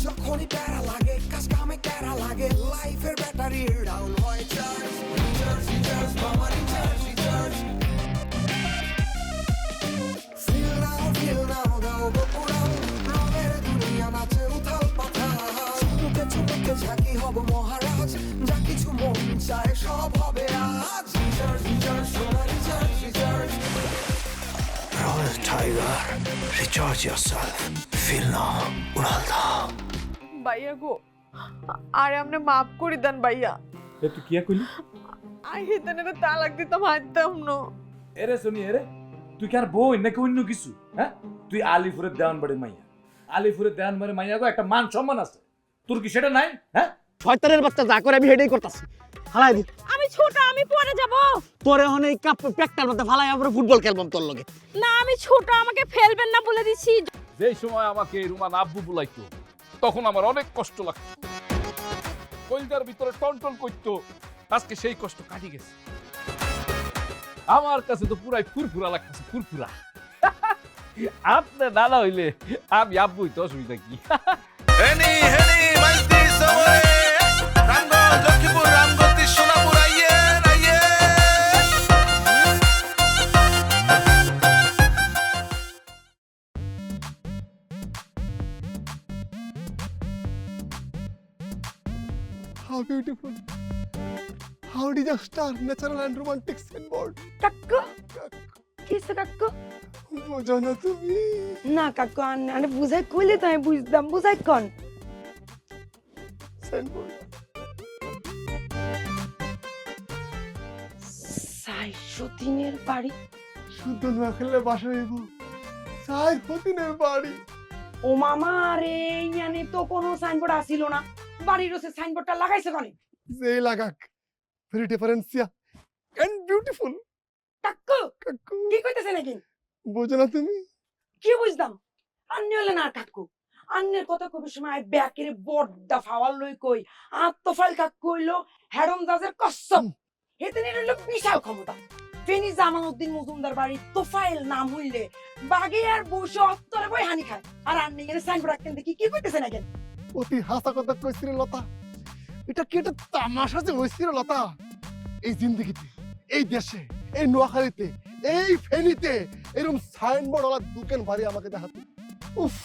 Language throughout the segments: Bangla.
যখনই প্যারা লাগে কাজ কামে প্যারা লাগে লাইফের ব্যাটারি ডাউন হয় চার্জ রিচার্জ রিচার্জ মামা রিচার্জ রিচার্জ ফিল নাও দাও বকুড়াও রঙের দুনিয়া নাচে উথাল পাথাল চুমুকে চুমুকে ঝাঁকি হব মহারাজ যা কিছু মন চায় সব হবে আজ রিচার্জ রিচার্জ সোনা recharge recharge Royal Tiger, recharge yourself. Feel now, উড়াল দাও। ভাইয়া গো আরে আপনি মাফ করে দেন ভাইয়া এ তুই কিয়া কইলি আই হেতেনে তালাক দিতাম হাইতাম না এরে শুনি এরে তুই কি আর বই নাকি অন্য কিছু হ্যাঁ তুই আলিপুরের দেওয়ান বাড়ি মাইয়া আলিপুরের দেওয়ান বাড়ি মাইয়া গো একটা মান সম্মান আছে তোর কি সেটা নাই হ্যাঁ শয়তানের বাচ্চা যা করে আমি হেডেই করতেছি ফালাই দি আমি ছোট আমি পরে যাব তোরে হনে এই কাপ প্যাকটার মধ্যে ফালাই আমরা ফুটবল খেলবাম তোর লগে না আমি ছোট আমাকে ফেলবেন না বলে দিছি যেই সময় আমাকে রুমান আব্বু বুলাইতো তখন আমার অনেক কষ্ট লাগতো কলজার ভিতরে টনটন করতো আজকে সেই কষ্ট কাটি গেছে আমার কাছে তো পুরাই ফুরফুরা লাগতেছে ফুরফুরা আপনি দাদা হইলে আমি আব্বুই তো অসুবিধা কি হেনি হেনি মাইতি সময়ে রামগঞ্জ লক্ষ্মীপুর রামগতি সোনাপুর আইয়ে আইয়ে How beautiful. How disaster, natural and romantic signboard. কাকু কিসে কাকু বোঝো না তুমি না কাকু আনে বুঝাই কইলে তো আমি বুঝতাম বুঝাই কোন signboard. সাইশতিনের বাড়ি শুদ্ধ না খেললে বাসা হইব সাই হতিনের বাড়ি ও মামা রে ইয়ানে তো কোনো সাইনবোর্ড আসিল না বাড়ির ওসে সাইনবোর্ডটা লাগাইছে কোনে যে লাগাক very differencia and beautiful. কাকু কাকু কি কইতেছে নাকি বোঝো না তুমি কি বুঝতাম আন্নি হলে না কাকু আন্নের কথা কবে সময় ব্যাকের বড়দা ফাওয়াল লই কই আত্মফাল কাকু হইলো হেডম দাজের কসম হেতে নিল বিশাল ক্ষমতা ফেনী জামানউদ্দিন মজুমদার বাড়ি তোফাইল নাম হইলে বাগে আর বসে অত্তরে বই হানি খায় আর আন্নি এর সাইনবোর্ড রাখতেন দেখি কি কইতেছে নাকি অতি হাসা কথা কইছিল লতা এটা কি একটা তামাশা যে হইছিল লতা এই জিন্দগিতে এই দেশে এই নোয়াখালীতে এই ফেনীতে এরকম সাইনবোর্ড ওলা দোকান বাড়ি আমাকে দেখাতো উফ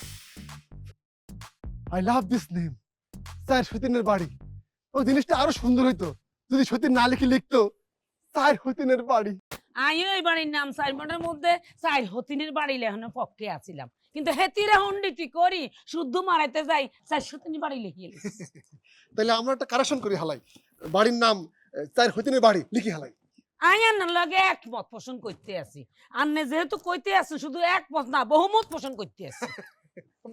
I love this name sir সতীনের বাড়ি ওই জিনিসটা আরো সুন্দর হইতো যদি সতীন না লিখে লিখতো স্যার সতীনের বাড়ি আমিও এই বাড়ির নাম সাইনবোর্ডের মধ্যে সাইর হতিনের বাড়ি লেখানোর পক্ষে আছিলাম কিন্তু হেতিরে হন্ডিটি করি শুদ্ধ মারাইতে যাই সাইর হতিনের বাড়ি লিখিয়ে তাহলে আমরা একটা কারেকশন করি হালাই বাড়ির নাম স্যার সতীনের বাড়ি লিখি হালাই আয়ার লগে একমত পোষণ করতে আছি আন্নে যেহেতু কইতে আছে শুধু একমত না বহুমত পোষণ করতে আছে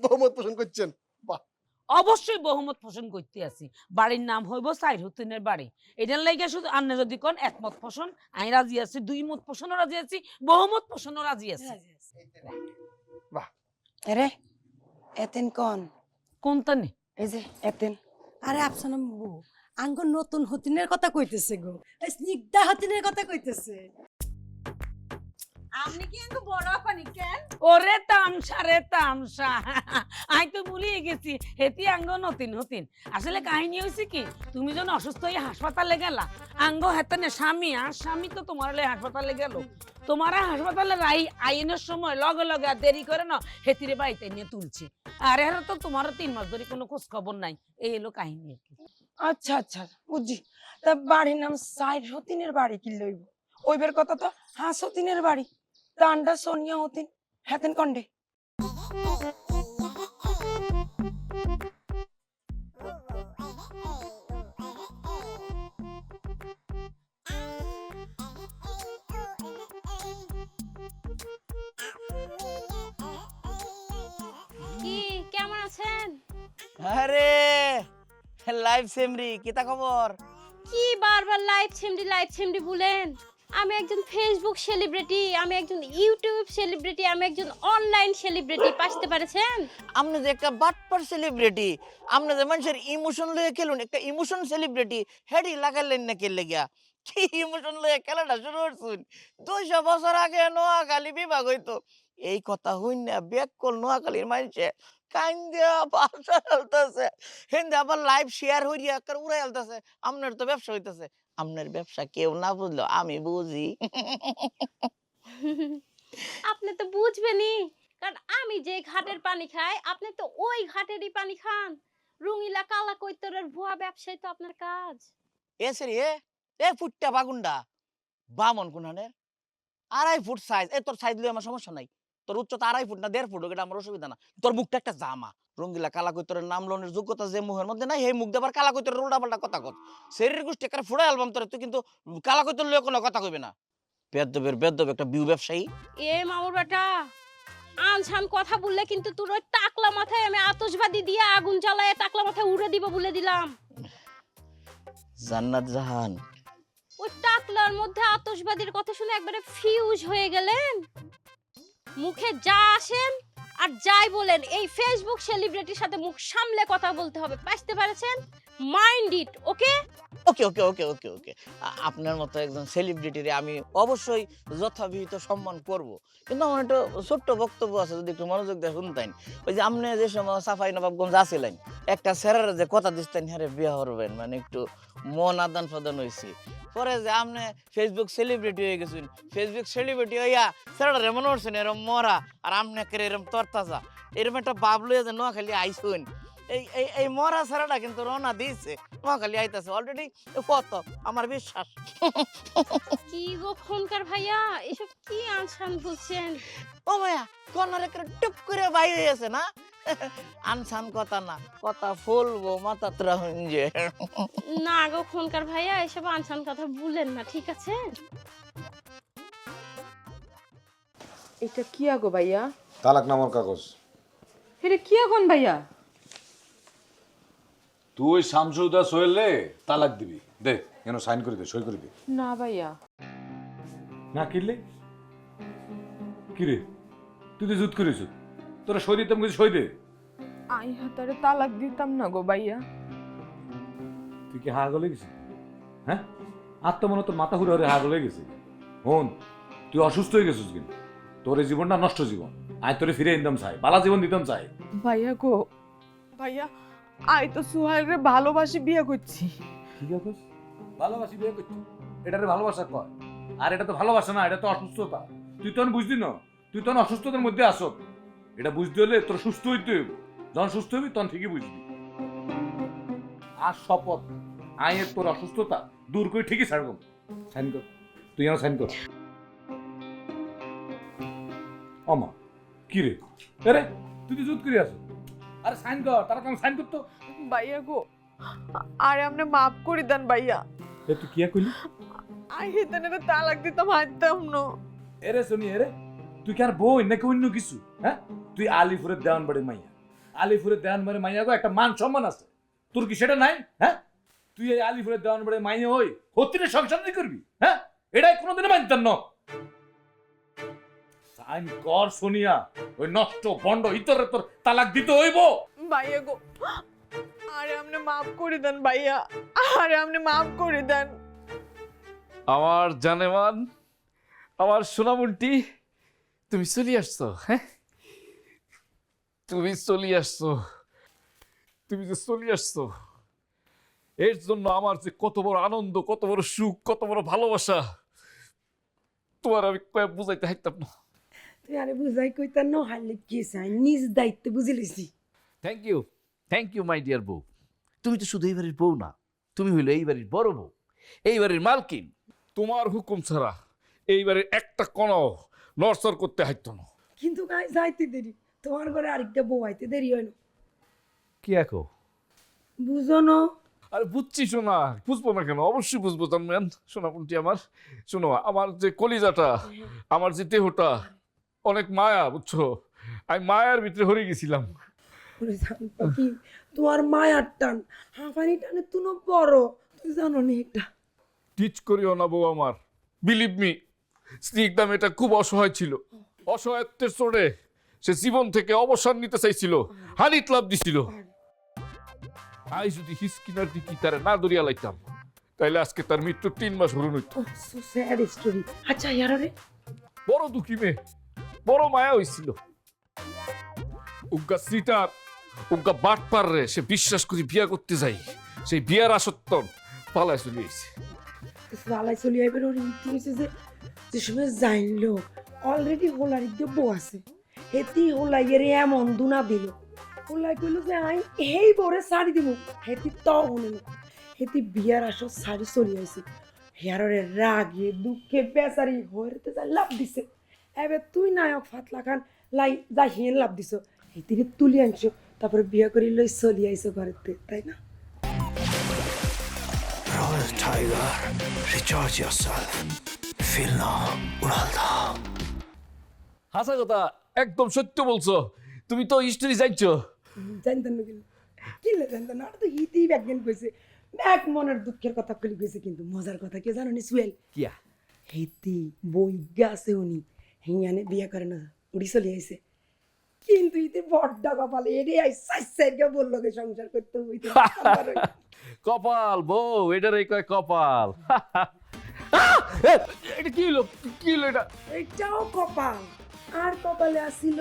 বহুমত পোষণ করছেন বাহ অবশ্যই বহুমত পোষণ করতে আছি বাড়ির নাম হইব সাইর হতিনের বাড়ি এটার লাগে শুধু আন্নে যদি কোন একমত পোষণ আমি রাজি আছি দুই মত পোষণও রাজি আছি বহুমত পোষণও রাজি আছি বাহ আরে এতেন কোনটা নে এই যে এতেন আরে আপসানা বউ আঙ্গ নতুন হতিনের কথা কইতেছে গো স্নিগ্ধা হতিনের কথা কইতেছে আপনি কি আঙ্গ বড় আপনি কেন ওরে তামসা রে তামসা আই তো ভুলিয়ে গেছি হেতি আঙ্গ নতুন হতিন আসলে কাহিনী হয়েছে কি তুমি যখন অসুস্থ হয়ে হাসপাতালে গেলা আঙ্গ হেতনে স্বামী আর স্বামী তো তোমার হাসপাতালে গেল তোমার হাসপাতালে আইনের সময় লগে লগে আর দেরি করে না হেতিরে বাড়িতে নিয়ে তুলছে আর এর তো তোমার 3 মাস ধরে কোনো খোঁজ খবর নাই এই এলো কাহিনী আর কি আচ্ছা আচ্ছা বুঝছি তা বাড়ির নাম সাইর হতিনের বাড়ি কি লইব ওইবের কথা তো হাস হতিনের বাড়ি তান্ডা সোনিয়া হতিন হেতেন কন্ডে কি কেমন আছেন আরে লাইভ সেমরি কিতা খবর কি বারবার লাইভ ছেমডি বলেন আমি একজন ফেসবুক সেলিব্রিটি আমি একজন ইউটিউব সেলিব্রিটি আমি একজন অনলাইন সেলিব্রিটি পাইতে পারেছেন আপনি যে একটা বাটপার সেলিব্রিটি আপনি যে মানুষের ইমোশন লয়ে খেলুন একটা ইমোশন সেলিব্রিটি হেডি লাগালেন না কেলে গিয়া কি ইমোশন লয়ে খেলাটা শুরু করছুন 200 বছর আগে নোয়াখালী বিভাগ হইতো এই কথা হইন না ব্যাক কল নোয়াখালীর মানুষে কাইন্দা বাসা চলতেছে হেন্দে আবার লাইভ শেয়ার হইয়া একটা উড়াই আলতেছে আপনার তো ব্যবসা হইতেছে আপনার ব্যবসা কেউ না বুঝলো আমি বুঝি আপনি তো বুঝবেনই, কারণ আমি যে ঘাটের পানি খাই আপনি তো ওই ঘাটেরই পানি খান। রঙিলা কালা কৈতরের ভুয়া ব্যবসায় তো আপনার কাজ। এ সরি এ ফুটটা বাগুন্ডা বামন কোনানের 2.5 ফুট সাইজ তোর সাইজ লই আমার সমস্যা নাই তোর উচ্চতা 2.5 ফুট না 1.5 ফুট এটা আমার অসুবিধা না তোর মুখটা একটা জামা রঙ্গিলা কালা কৈতরের নাম লোনের যোগ্যতা যে মুখের মধ্যে নাই সেই মুখ দেবার কালা কৈতরের উল্টা পাল্টা কথা কত শরীরের গোষ্ঠী একটা ফুড়া অ্যালবাম তোর তুই কিন্তু কালা কৈতর লইয়া কোনো কথা কইবে না বেদ্যব একটা বিউ ব্যবসায়ী এ মামুর বেটা, আনছান কথা বললে কিন্তু তোর ওই টাকলা মাথায় আমি আতশবাজি দিয়ে আগুন জ্বালায় টাকলা মাথায় উড়ে দিব বলে দিলাম। জান্নাত জাহান ওই টাকলার মধ্যে আতশবাজির কথা শুনে একবারে ফিউজ হয়ে গেলেন। মুখে যা আসেন আর যাই বলেন এই ফেসবুক সেলিব্রিটির সাথে মুখ সামলে কথা বলতে হবে, বুঝতে পারছেন? মাইন্ড ইট, ওকে? ওকে ওকে ওকে ওকে ওকে আপনার মতো একজন সেলিব্রিটিরে আমি অবশ্যই যথাবিহিত সম্মান করব কিন্তু আমার একটা ছোট্ট বক্তব্য আছে যদি একটু মনোযোগ দিয়ে শুনতেন ওই যে আপনি যে সময় সাফাই নবাবগঞ্জ আসিলেন একটা স্যারের যে কথা দিচ্ছেন হ্যাঁ বিয়ে করবেন মানে একটু মন আদান প্রদান হয়েছে পরে যে আপনি ফেসবুক সেলিব্রিটি হয়ে গেছেন ফেসবুক সেলিব্রিটি হইয়া স্যারের এমন করছেন এরম মরা আর আপনি এরম তরতাজা এরম একটা বাব লইয়া যে নোয়াখালী আইসুন এই মরা ছাড়াটা কিন্তু রওনা দিয়েছে নোয়াখালী আইতাছে অলরেডি কত আমার বিশ্বাস কি গো ফোনকার ভাইয়া এসব কি আনছান বলছেন? ও মায়া কর্নার একটা টুপ করে বাইরে হয়েছে না আনসান কথা না কথা ফুলবো মাথা ত্রা হইঞ্জে না গো ফোনকার ভাইয়া এসব আনছান কথা বললেন না, ঠিক আছে? এটা কি আগো ভাইয়া? তালাক নামার কাগজ। এটা কি এখন ভাইয়া? তুই শামসুদা সোহেলে তালাক দিবি দে কেন সাইন করে দে সই করে দে। না ভাইয়া। না কিনলে কি রে তুই তো জুত করেছ তোরা সই দিতাম কিছু সই দে। আই হাতারে তালাক দিতাম না গো ভাইয়া। তুই কি হা গলে গেছিস হ্যাঁ আত্মমনে তোর মাথা ঘুরে হা গলে গেছে। হন তুই অসুস্থ হয়ে গেছিস কিন্তু তোর এই জীবনটা নষ্ট জীবন আয় তোরে ফিরে দিতাম চাই বালা জীবন দিতাম চাই। ভাইয়া গো ভাইয়া আই তো সুহাইলরে ভালোবাসি বিয়ে করছি। ঠিক আছে ভালোবাসি বিয়ে করছি এটারে ভালোবাসা কয় আর এটা তো ভালোবাসা না এটা তো অসুস্থতা। তুই তখন বুঝলি না তুই তখন অসুস্থতার মধ্যে আসো এটা বুঝতে হলে তোর সুস্থ হইতে হইব যখন সুস্থ হবি তখন ঠিকই বুঝবি। আর শপথ আয়ের তোর অসুস্থতা দূর করে ঠিকই ছাড়ব। সাইন কর তুই আমার সাইন কর। অমা কি রে আরে তুই তো জুত করে আসো আরে সাইন কর তারা কেমন সাইন করতো। ভাইয়া গো আরে আপনি মাফ করে দেন ভাইয়া। তুই কি কইলি আই হেতারে তালাক দিতাম হাইতাম না। এরে শুনি এরে তুই কি আর বই নাকি অন্য কিছু হ্যাঁ তুই আলিপুরের দেওয়ান বাড়ি মাইয়া আলিপুরের দেওয়ান বাড়ি মাইয়া গো একটা মান সম্মান আছে তোর কি সেটা নাই হ্যাঁ তুই এই আলিপুরের দেওয়ান বাড়ি মাইয়া হই হতিরে সংসার করবি হ্যাঁ এটাই কোনোদিনও মানতেন না। সাইন কর সোনিয়া ওই নষ্ট বন্ড ইতরে তোর তালাক দিতে হইব। ভাইয়া গো আরে আপনি মাফ করে দেন ভাইয়া আরে আপনি মাফ করে দেন। আমার জানেমান আমার সোনামুন্টি তুমি চলে আসছো হ্যাঁ তুমি চলে আসছো তুমি যে চলে আসছো এর জন্য আমার যে কত বড় আনন্দ কত বড় সুখ কত বড় ভালোবাসা তোমার আমি কয়েক বুঝাইতে হাইতাম না। তুই আরে বুঝাই কইতা ন হাইলে কি চাই নিজ দায়িত্ব বুঝি লিছি। থ্যাংক ইউ মাই ডিয়ার বউ। তুমি তো শুধু এই বাড়ির বউ না তুমি হইলো এই বাড়ির বড় বউ এই বাড়ির মালকিন। তোমার হুকুম ছাড়া এই বাড়ির একটা কণাও নড়চড় করতে হাইতো না। কিন্তু গাই যাইতে দেরি তোমার ঘরে আরেকটা বউ আইতে দেরি হয় না। কি একো বুঝো না? আরে বুঝছি শোনা বুঝবো না কেন অবশ্যই বুঝবো জানবেন সোনাপুন্টি আমার শোনো আমার যে কলিজাটা আমার যে দেহটা অনেক মায়া বুঝছো আমি মায়ার ভিতরে হরে গেছিলাম। ওরে জানতো কি তোমার মায়ার টান হাঁপানি টানে তুনো বড় তুই জানো নি এটা। টিচ করিও না বউ আমার বিলিভ মি স্নিগ্ধা মেয়েটা খুব অসহায় ছিল অসহায়ত্বের চড়ে সে জীবন থেকে অবসর নিতে চাইছিল হানি ক্লাব দিছিল। আই যদি হিসকিনার দিকি তারে না দরিয়া লাইতাম তাইলে আজকে তার মৃত্যু 3 মাস হরুন হইতো। So sad story. আচ্ছা ইয়ারে বড় দুঃখী মেয়ে বড় মায়া হইছিল উগ্গা সিটার উনকা বাট পার রে সে বিশ্বাস করি বিয়া করতে যাই সেই বিয়ার আসত্ত পালায় চলে এসে সালাই চলি আইবার ওর ইতি হয়েছে যে সময় জানলো অলরেডি হোলার দিকে বউ আছে হেতি হোলাইয়ের এমন দুনা দিল হোলাই কইল যে আই এই বরে শাড়ি দিব হেতি তাও হলো হেতি বিয়ার আসো শাড়ি চলি আইছে হেয়ারে রাগে দুঃখে বেচারি হইতে যা লাভ দিছে এবে তুই নায়ক ফাতলা খান লাই যা হিয়েন লাভ দিছ হেতিরে তুলি আনছো তারপরে বিয়া করি লই চলি আইছো ঘরেতে তাই না Royal Tiger, recharge yourself. Feel now, Uralda. হাসা কথা একদম সত্য বলছো তুমি তো হিস্টোরি জানছো জানতেন না কিলে জানতেন না তো হিতি ব্যাগেন কইছে এক মনের দুঃখের কথা কইলি কইছে কিন্তু মজার কথা কে জানো নি সুয়েল কিয়া হিতি বই গাছে উনি হিয়ানে বিয়া করে না উড়ি চলে আইছে কিন্তু ইতে বড়টা কপালে এরে আই সাইসাইকে বললো কে সংসার করতে হইতে কপাল বউ এটার এই কয় কপাল এটা কি হলো এটা এইটাও কপাল আর কপালে আসিল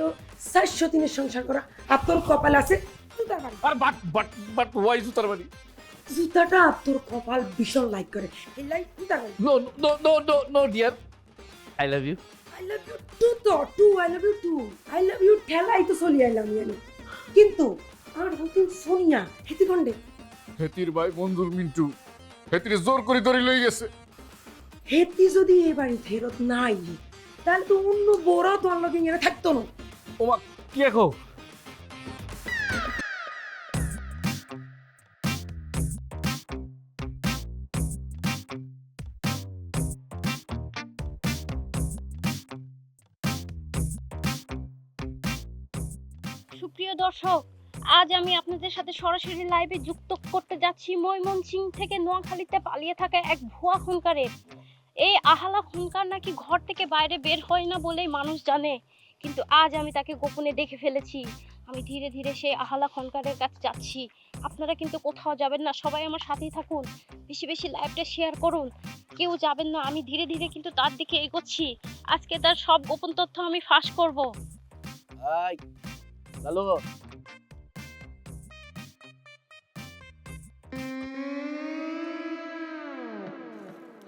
400 দিনের সংসার করা আর তোর কপালে আছে জুতার বাড়ি আর বাট বাট বাট ওয়াই জুতার বাড়ি জুতাটা আর তোর কপাল ভীষণ লাইক করে এই লাইক জুতার বাড়ি no no no no no dear I love you I love you too তো too I love you too I love you ঠেলাই তো চলি আইলাম জানি কিন্তু আর নতুন সোনিয়া হেতি কন্ডে হেতির ভাই মঞ্জুর মিন্টু হেতির জোর করে ধরে লই গেছে হেতি যদি এই বাড়ি ফেরত না আইলি তাহলে তো অন্য বড় তো অন্য কিনে থাকতো না ওমা কি দেখো সুপ্রিয় দর্শক, আজ আমি আপনাদের সাথে সরাসরি লাইভে যুক্ত করতে যাচ্ছি ময়মনসিংহ থেকে নোয়াখালীতে পালিয়ে থাকা এক ভুয়া খুনকারের। এই আহালা খুনকার নাকি ঘর থেকে বাইরে বের হয় না বলেই মানুষ জানে, কিন্তু আজ আমি তাকে গোপনে দেখে ফেলেছি। আমি ধীরে ধীরে সেই আহালা খুনকারের কাছে যাচ্ছি। আপনারা কিন্তু কোথাও যাবেন না, সবাই আমার সাথেই থাকুন, বেশি বেশি লাইভটা শেয়ার করুন, কেউ যাবেন না। আমি ধীরে ধীরে কিন্তু তার দিকে এগোচ্ছি। আজকে তার সব গোপন তথ্য আমি ফাঁস করব। হাই হ্যালো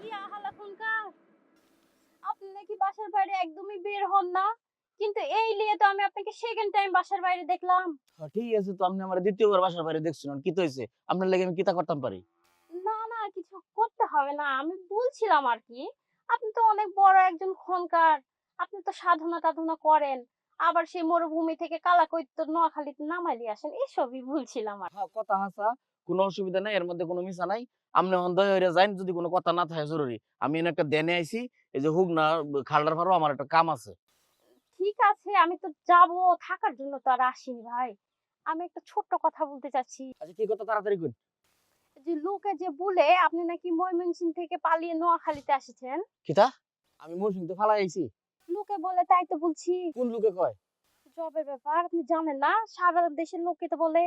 কি আহালা খুনকার, আপনি নাকি বাসার বাইরে একদমই বের হন না, কিন্তু এই নিয়ে তো আমি আপনাকে সেকেন্ড টাইম বাসার বাইরে দেখলাম। ঠিক আছে তো আপনি আমার দ্বিতীয়বার বাসার বাইরে দেখছিলেন কি তো হয়েছে আপনার লাগে আমি কিতা করতাম পারি না না, কিছু করতে হবে না, আমি বলছিলাম আর কি, আপনি তো অনেক বড় একজন খুনকার, আপনি তো সাধনা টাধনা করেন, আবার সেই মরুভূমি থেকে কালাকৈত্য নোয়াখালীতে নামাইলি আসেন, এসবই বলছিলাম আর। হ্যাঁ কথা হাসা কোনো অসুবিধা নাই এর মধ্যে কোনো মিশা নাই আপনি অন্ধ হয়ে যান যদি কোনো কথা না থাকে জরুরি আমি এনে একটা দেনে আইছি এই যে হুক না খালডার ফারো আমার একটা কাম আছে ঠিক আছে, আমি তো যাবো, থাকার জন্য তো আর আসিনি ভাই, আমি একটা ছোট্ট কথা বলতে চাচ্ছি। আচ্ছা কি কথা তাড়াতাড়ি কই যে লোকে যে বলে আপনি নাকি ময়মনসিংহ থেকে পালিয়ে নোয়াখালীতে এসেছেন, কিতা আমি মৌসুমীতে ফালাই আইছি লোকে বলে তাই তো বলছি। কোন লোকে কয় জবের ব্যাপার আপনি জানেন না, সারা দেশের লোকে তো বলে।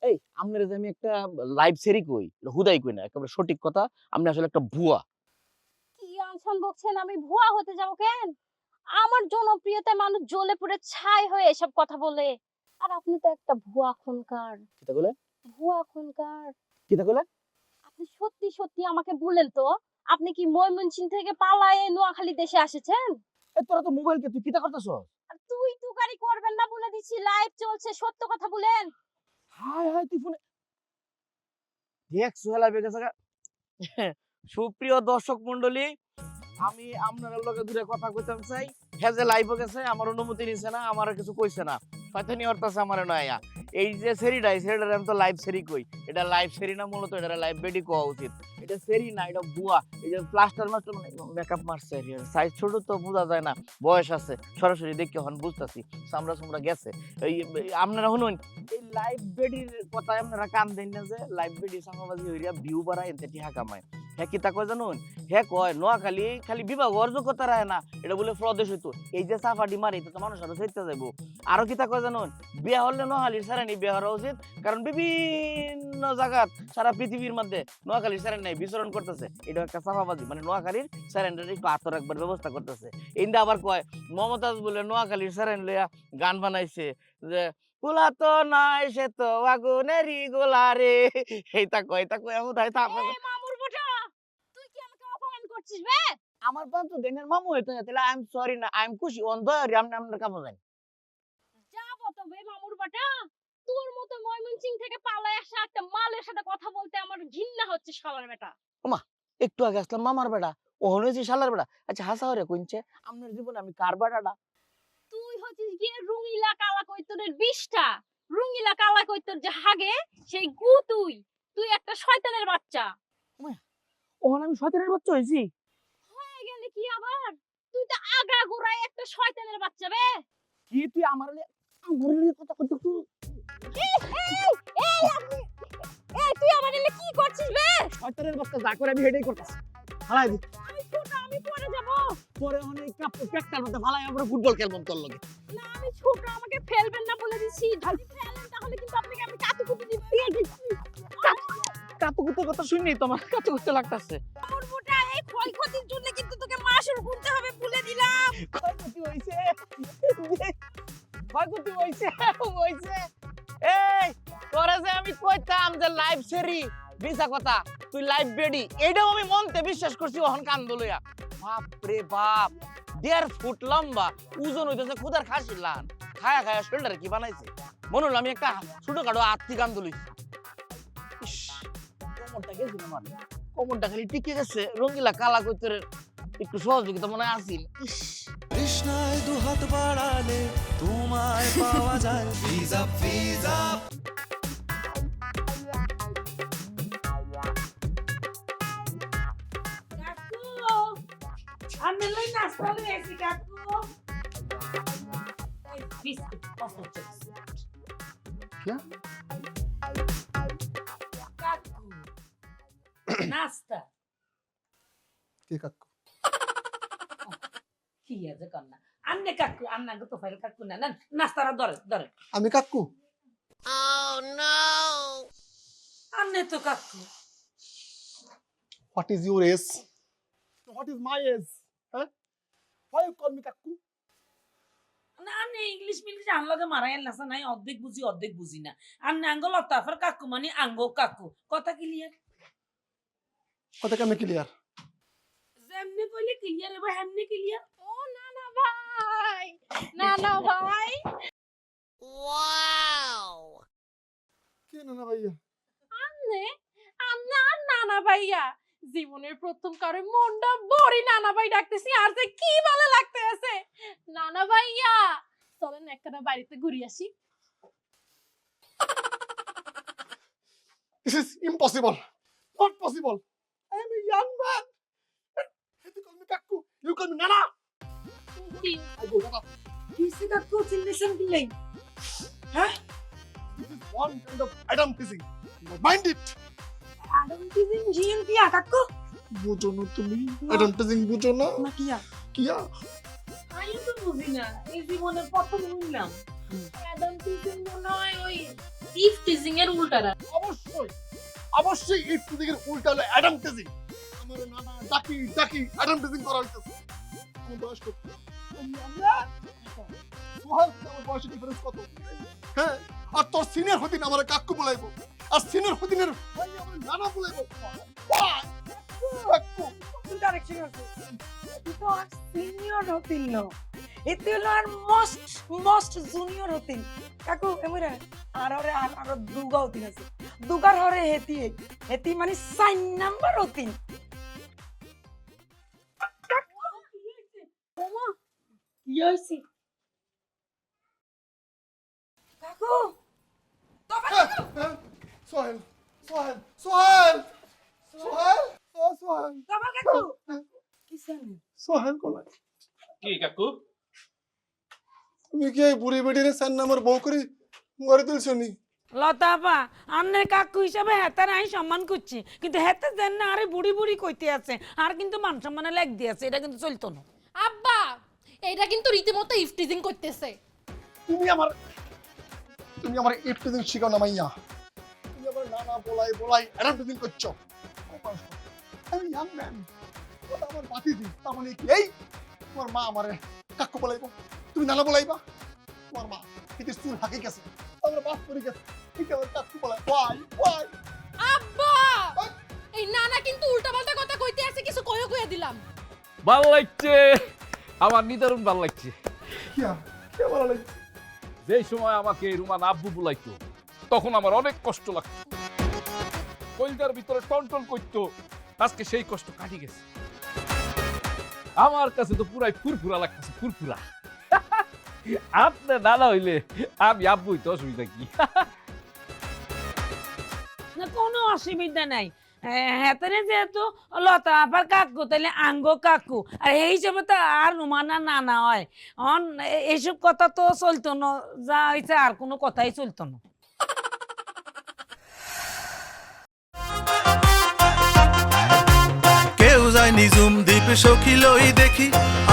এই আপনার যে আমি একটা লাইভ সেরি কই এটা হুদাই কই না একেবারে সঠিক কথা আপনি আসলে একটা ভুয়া কি আনসান বকছেন, আমি ভুয়া হতে যাব কেন? আমার জনপ্রিয়তায় মানুষ জ্বলে পুড়ে ছাই হয়ে এসব কথা বলে, আর আপনি তো একটা ভুয়া খুনকার। কিতা কইলে ভুয়া খুনকার। কিতা কইলে আপনি সত্যি সত্যি আমাকে বলেন তো, আপনি কি ময়মনসিংহ থেকে পালায়ে নোয়াখালী দেশে এসেছেন? এ তোরা তো মোবাইল কে তুই কিতা করতেছস আর তুই তুকারি করবেন না বলে দিচ্ছি, লাইভ চলছে, সত্য কথা বলেন। হাই হাই তুই ফোনে দেখ সোহেলা বেগে থাকা সুপ্রিয় দর্শক মণ্ডলী আমি আপনাদের লগে দূরে কথা কইতাম চাই হে যে লাইভ গেছে আমার অনুমতি নিছে না আমার কিছু কইছে না শয়তানি হরতাছে আমার নয়া এই যে সেরিটাই সেরিটার আমি তো লাইভ সেরি কই এটা লাইভ সেরি না মূলত এটা লাইভ বেডি কোয়া উচিত এটা সেরি না এটা বুয়া এই যে প্লাস্টার মাস্টার মানে মেকআপ মারছে সাইজ ছোট তো বোঝা যায় না বয়স আছে সরাসরি দেখে হন বুঝতাছি সামরা সামরা গেছে এই আপনারা শুনুন এই লাইভ বেডির কথা আপনারা কান দেন না যে লাইভ বেডি সামাবাজি হইরা ভিউ বাড়ায় এতে টিহা কামায় হ্যাঁ কি তা কয় জানুন হ্যাঁ কয় নোয়াখালী খালি বিভাগ অর্জকতা রায় না এটা বলে প্রদেশ হইতো এই যে সাফাটি মারি তো মানুষ আরো চাইতে যাবো আরো কি তা কয় জানুন বিয়া হলে নোয়াখালীর সারানি বিয়া হওয়া উচিত কারণ বিভিন্ন জায়গাত সারা পৃথিবীর মধ্যে নোয়াখালীর সারানি নাই বিচরণ করতেছে এটা একটা সাফাবাজি মানে নোয়াখালীর সারানটা একটু আত্ম রাখবার ব্যবস্থা করতেছে এইটা আবার কয় মমতাজ বলে নোয়াখালীর সারান লইয়া গান বানাইছে যে গোলা তো নয় সে তো আগুনেরই গোলা রে। এইটা কই আমি তাই থাকবে। এই মামুর বেটা তুই কি আমাকে অপমান করছিস বে? আমার বাপ তো দেনের মামু হইতো না, তাহলে আই এম সরি না, আই এম খুশি অন্ধ আপনার কামো জানি। যাবো তো বে মামুর বেটা। তোর মতো ময়মনসিং থেকে পালায় আসা একটা মালের সাথে কথা বলতে আমার ঘৃণা হচ্ছে শালার বেটা। একটু আগে আসলাম মামার বেটা, ও হয়েছে শালার বেটা। আচ্ছা হাসা হরে কইছে আপনার জীবনে আমি কার বেটাটা? তুই হচ্ছিস গিয়ে রুঙিলা কালা কৈতরের বিষ্ঠা। রুঙিলা কালা কৈতর যে হাগে সেই গু তুই। তুই একটা শয়তানের বাচ্চা। ওখানে আমি শয়তানের বাচ্চা হয়েছি? হয়ে গেলি কি আবার? তুই তো আগা গোড়ায় একটা শয়তানের বাচ্চা বে। কি তুই আমার কথা কইতে তুই? এই তুই আমার এলে কি করছিস বে? শয়তানের বাচ্চা যা করে আমি হেডেই করতেছি। ফালাই দি। আমি ছোট, আমি পড়ে যাব। পরে অনেক কাপ পেটটার মধ্যে ফালাই আমরা ফুটবল খেলবো তোর লগে। না আমি ছোট, আমাকে ফেলবেন না বলে দিছি। যদি ফেলেন তাহলে কিন্তু আপনাকে আমি কাতুকুতু দিব। কাতুকুতুর কথা শুনি তোমার কাতুকুতু লাগতাছে। আমার মোটা এই ক্ষয়ক্ষতির জন্য কিন্তু তোকে মাসুর গুনতে হবে বলে দিলাম। ক্ষয়ক্ষতি হইছে। ক্ষয়ক্ষতি হইছে। এই তোরা যে আমি কইতাম যে লাইভ সেরি বিসা কথা, তুই লাইভ বেডি, এইটাও আমি মনতে বিশ্বাস করছি। ওহন কান্দ লইয়া বাপ রে বাপ, 1.5 ফুট লম্বা, ওজন হইতেছে খুদার খাসির লান। খায়া খায়া শোল্ডারে কি বানাইছে মনে হলো আমি একটা ছোটখাটো আত্মি কান্দ লইছি। কোমরটা গেছিল আমার, কোমরটা খালি টিকে গেছে। রঙিলা কালা কৈতরের একটু সহযোগিতা মনে আসিল। কৃষ্ণায় দুহাত বাড়ালে তোমায় পাওয়া যায় ফিজা ফিজা কাকু আমি লই নাস্তা লই আইছি কাকু। এই বিস্কুট কত চাইছি? क्या? কাকু নাস্তা के काकू? কি আছে কন্যা? আন্নে কাকু, আন্না গো তো ফাইল কাকু না, না নাস্তারা ধরে। আমি কাকু? আন্নে তো কাকু। What is your age? What is my age? Huh? Why you call me কাকু? না আন্নে ইংলিশ মিলিশ আনলগে মারাইল না নাই, অর্ধেক বুঝি না। আন্নে আঙ্গ লতাফার কাকু মানে আঙ্গ কাকু। কথা ক্লিয়ার? কথা কেমনে ক্লিয়ার? যেমনি কইলে ক্লিয়ার হবে হেমনি ক্লিয়ার। ও নানা ভাই, নানা ভাই। ওয়াও! কে না ভাইয়া? আন্না নানা ভাইয়া। জীবনের প্রথম কারে মনটা বড়ি নানা ভাই ডাকতেছি, আর যে কি ভালো লাগতে আছে। নানা ভাইয়া চলেন একটা বাড়িতে ঘুরে আসি। This is impossible. Not possible. I am a young man. You call me কাকু. You call me nana. কি? I go nana. কিসে কাকু চিল্লেছেন কি লাই? হ্যাঁ? This is one kind of Adam teasing. Mind it. Adam teasing GN কি কাকু? বুঝো না তুমি? Adam teasing বুঝো না? না কিয়া? কিয়া? আমি তো বুঝি না, এই জীবনে প্রথম শুনলাম। অ্যাডাম টিজিং মনে হয় ওই ইফ টিজিং এর উল্টাটা। অবশ্যই এই teasing এর উল্টা হলো Adam teasing. আমার নানা ডাকি Adam teasing করা হইতেছে। আমার বয়স কত? সোহাগ আমার বয়সের ডিফারেন্স কত? হ্যাঁ, আর তোর সিনিয়র হদিন আমার কাকু বলাইবো, আর সিনিয়র হদিনের ভাই আমার নানা বলাইবো। কাকু ডাইরেকশন আছে। তুই তো আর সিনিয়র হতিল না, এতে হলো আর মোস্ট জুনিয়র হতিল। কাকু এমরা আর দুগা হতিল আছে। দুগার হরে হেতি মানে 4 নাম্বার হতিল। কাকু ওমা কি হইছে? কাকু সোহেল সোহেল কামাল কাকু কি জানেন? সোহেল কোলাই কি কাকু? তুমি কি এই বুড়ি বেডিরে 4 নাম্বার বউ করে গড়ে তুলছনি? লতাপা আন্নের কাকু হিসাবে হেতার আমি সম্মান করছি, কিন্তু হেতে দেন না আরে বুড়ি কইতে আছে, আর কিন্তু মান সম্মানে লেগ দিয়েছে, এটা কিন্তু চলতো না। আব্বা এইটা কিন্তু রীতিমতো ইফ টিজিং করতেছে। তুমি আমার ইফ টিজিং শিখাও না মাইয়া। তুমি আমার নানা বলাই অ্যাডাম টিজিং করছো। আমি ইয়াং ম্যান, ওটা আমার বাতি দি। তার মানে কি এই তোমার মা আমারে কাকু বলাইবো, তুমি নানা বলাইবা? তোমার মা এতে চুল হাঁকে গেছে, আমরা বাস করে গেছে এটা আমার কাকু বলে ওয়াই আব্বা এই নানা কিন্তু উল্টাপাল্টা কথা কইতে আছে, কিছু কইয়া দিলাম। ভাল লাগছে, আমার নিদারুণ ভাল লাগছে। কে ভালো লাগছে? যেই সময় আমাকে রুমান আব্বু বুলাইতো তখন আমার অনেক কষ্ট লাগতো, কলজার ভিতরে টনটন করতো। আজকে সেই কষ্ট কাটি গেছে, আমার কাছে তো পুরাই ফুরফুরা লাগতেছে, ফুরফুরা। আপনি নানা হইলে আমি আব্বু হইতে অসুবিধা কি? না কোনো অসুবিধা নাই। হেতনে যেহেতু লতা আবার কাকু তাহলে আঙ্গ কাকু, আর এই হিসেবে তো আর রুমানা নানা হয়। এইসব কথা তো চলতো না, যা হয়েছে আর কোনো কথাই চলতো না। কেউ যায় নিজুম দ্বীপে সখী লই দেখি,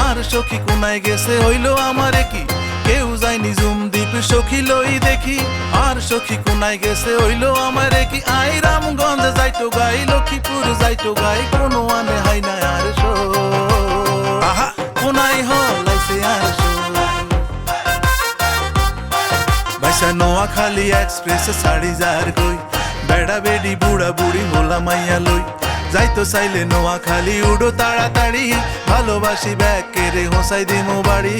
আর সখী কোনায় গেছে হইল আমারে কি। কেউ যায় নিজুম দ্বীপে সখী লই দেখি, আর সখী কোনায় গেছে হইল আমারে কি। আই রামগঞ্জ যাইতো গাই, লক্ষ্মীপুর যাইতো গাই, কোনো আনে হাই না আর শো। আহা কোনায় হলাইছে আর শো। বাইসা নোয়াখালী এক্সপ্রেসে ছাড়ি যার গই, বেড়া বেডি বুড়া বুড়ি হোলা মাইয়া লই। যাইতো চাইলে নোয়াখালী উড়ো তাড়াতাড়ি, ভালোবাসি ব্যাগ কেড়ে হোসাই দিমো বাড়ি।